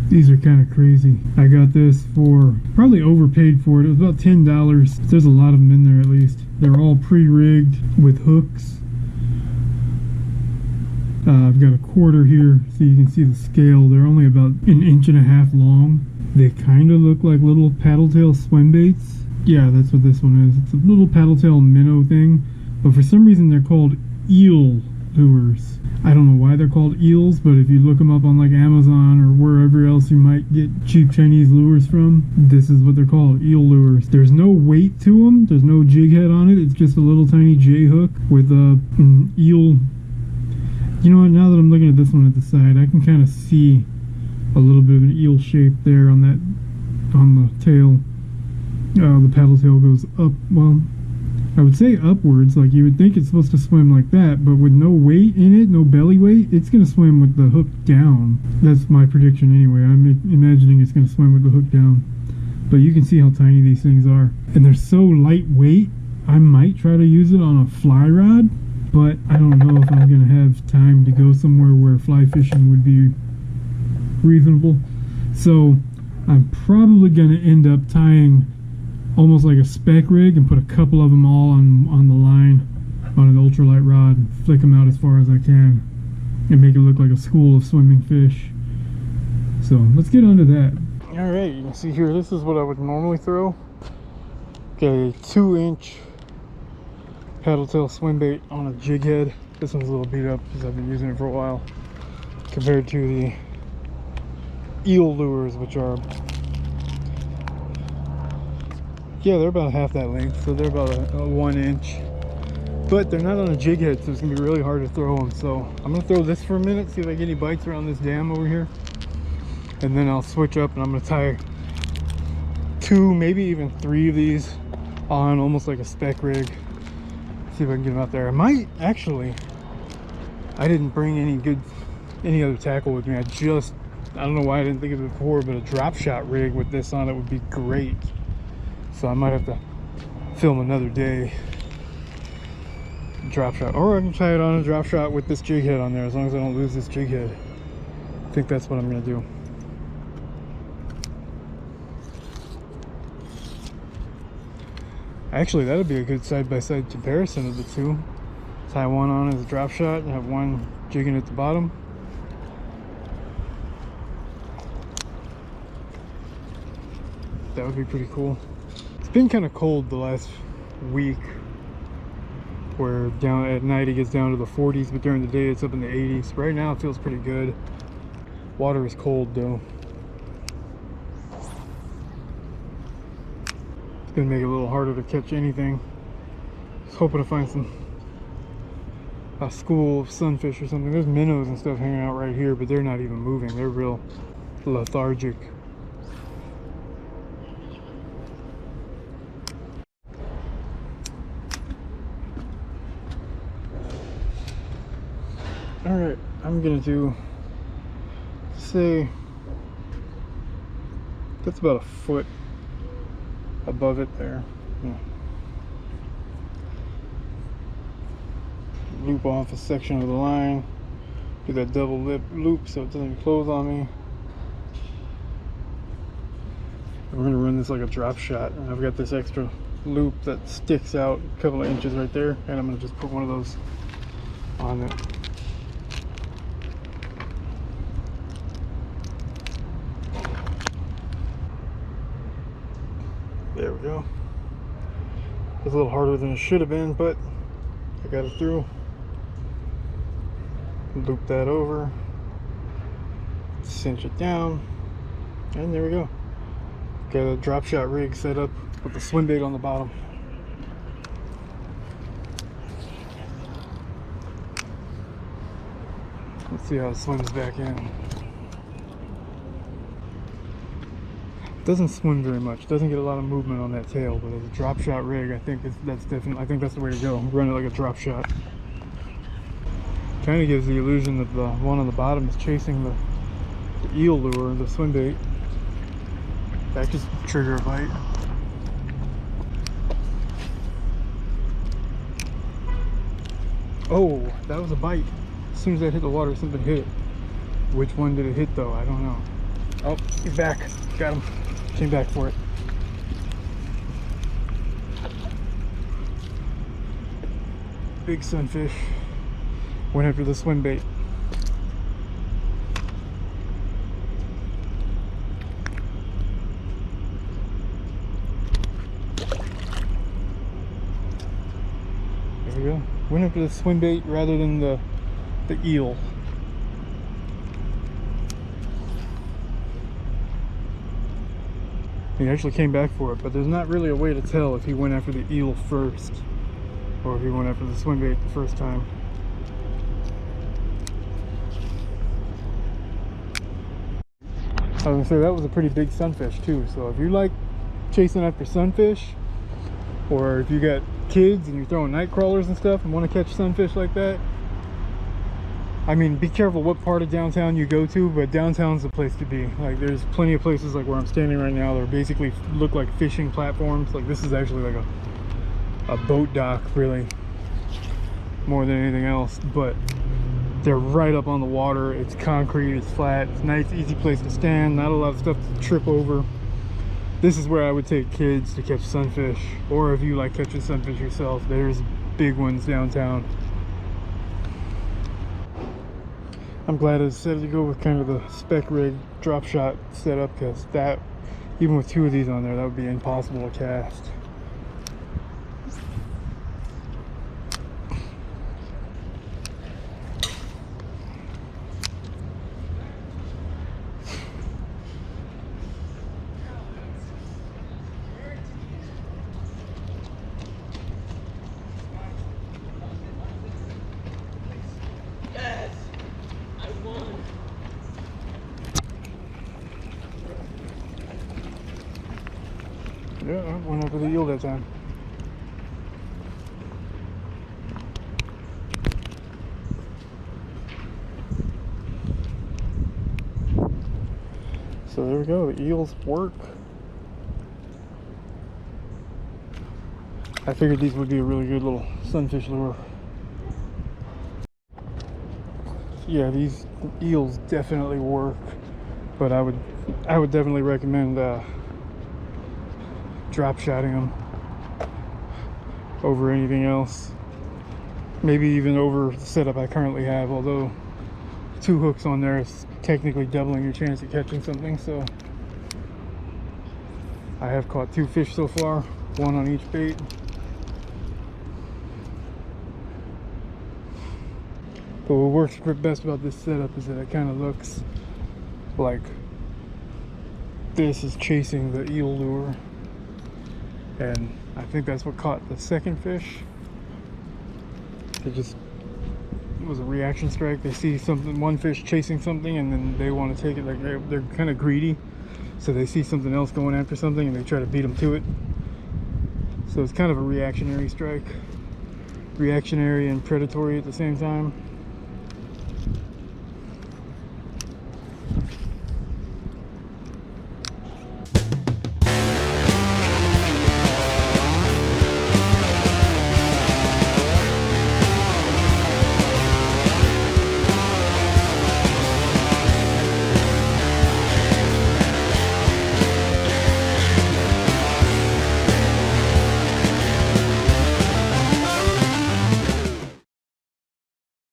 These are kind of crazy. I got this for, probably overpaid for it. It was about $10. There's a lot of them in there at least. They're all pre-rigged with hooks. I've got a quarter here so you can see the scale. They're only about 1.5 inches long. They kind of look like little paddle tail swim baits. Yeah, that's what this one is. It's a little paddle tail minnow thing, but for some reason they're called eel lures. I don't know why they're called eels, but if you look them up on like Amazon or wherever else you might get cheap Chinese lures from, this is what they're called, eel lures. There's no weight to them. There's no jig head on it. It's just a little tiny J hook with an eel. You know what, now that I'm looking at this one at the side, I can kind of see a little bit of an eel shape there on that, on the tail. The paddle tail goes up, well, I would say upwards, like you would think it's supposed to swim like that, but with no weight in it, no belly weight, it's going to swim with the hook down. That's my prediction anyway. I'm imagining it's going to swim with the hook down. But you can see how tiny these things are. And they're so lightweight, I might try to use it on a fly rod, but I don't know if I'm going to have time to go somewhere where fly fishing would be reasonable. So I'm probably going to end up tying almost like a spec rig and put a couple of them all on the line on an ultralight rod and flick them out as far as I can and make it look like a school of swimming fish. So let's get onto that. All right, you can see here, this is what I would normally throw. Got a 2-inch paddle tail swim bait on a jig head. This one's a little beat up because I've been using it for a while, compared to the eel lures, which are, yeah, they're about half that length, so they're about a 1 inch, but they're not on a jig head, so it's gonna be really hard to throw them. So I'm gonna throw this for a minute, see if I get any bites around this dam over here, and then I'll switch up and I'm gonna tie 2, maybe even 3 of these on almost like a spec rig. See if I can get them out there. I might actually, I didn't bring any other tackle with me. I don't know why I didn't think of it before, but a drop shot rig with this on it would be great. So I might have to film another day drop shot, or I can tie it on a drop shot with this jig head on there, as long as I don't lose this jig head. I think that's what I'm gonna do. Actually, that would be a good side-by-side comparison of the two. Tie one on as a drop shot and have one jigging at the bottom. That would be pretty cool. It's been kind of cold the last week, where down at night it gets down to the 40s, but during the day it's up in the 80s. Right now it feels pretty good. Water is cold though. Gonna make it a little harder to catch anything. Just hoping to find a school of sunfish or something. There's minnows and stuff hanging out right here, but they're not even moving. They're real lethargic. All right, I'm gonna do, say, that's about a foot above it there. Yeah. Loop off a section of the line, do that double lip loop so it doesn't close on me. And we're gonna run this like a drop shot, and I've got this extra loop that sticks out a couple of inches right there, and I'm gonna just put one of those on it. There we go. It's a little harder than it should have been, but I got it through. Loop that over, cinch it down, and there we go. Got a drop shot rig set up with the swim bait on the bottom. Let's see how it swims back in. Doesn't swim very much, doesn't get a lot of movement on that tail, but as a drop shot rig, I think that's the way to go. Run it like a drop shot. Kind of gives the illusion that the one on the bottom is chasing the eel lure, the swim bait. That just trigger a bite. Oh, that was a bite. As soon as I hit the water, something hit it. Which one did it hit though? I don't know. Oh, he's back. Got him. Came back for it. Big sunfish. Went after the swim bait. There we go. Went after the swim bait rather than the eel. He actually came back for it, but there's not really a way to tell if he went after the eel first or if he went after the swim bait the first time. I was gonna say, that was a pretty big sunfish too, so if you like chasing after sunfish, or if you got kids and you're throwing night crawlers and stuff and want to catch sunfish like that, I mean, be careful what part of downtown you go to, but downtown's the place to be. Like, there's plenty of places like where I'm standing right now that basically look like fishing platforms. Like, this is actually like a boat dock, really, more than anything else, but they're right up on the water. It's concrete, it's flat, it's a nice, easy place to stand, not a lot of stuff to trip over. This is where I would take kids to catch sunfish, or if you like catching sunfish yourself, there's big ones downtown. I'm glad I decided to go with kind of the spec rig drop shot setup, because that, even with 2 of these on there, that would be impossible to cast. Yeah, I went over the eel that time. So there we go, the eels work. I figured these would be a really good little sunfish lure. Yeah, these eels definitely work, but I would definitely recommend drop shotting them over anything else. Maybe even over the setup I currently have, although 2 hooks on there is technically doubling your chance of catching something. So I have caught 2 fish so far, 1 on each bait. But what works best about this setup is that it kind of looks like this is chasing the eel lure, and I think that's what caught the second fish. It was a reaction strike. They see something, one fish chasing something, and then they want to take it. Like, they're kind of greedy, so they see something else going after something and they try to beat them to it. So it's kind of a reactionary strike, reactionary and predatory at the same time.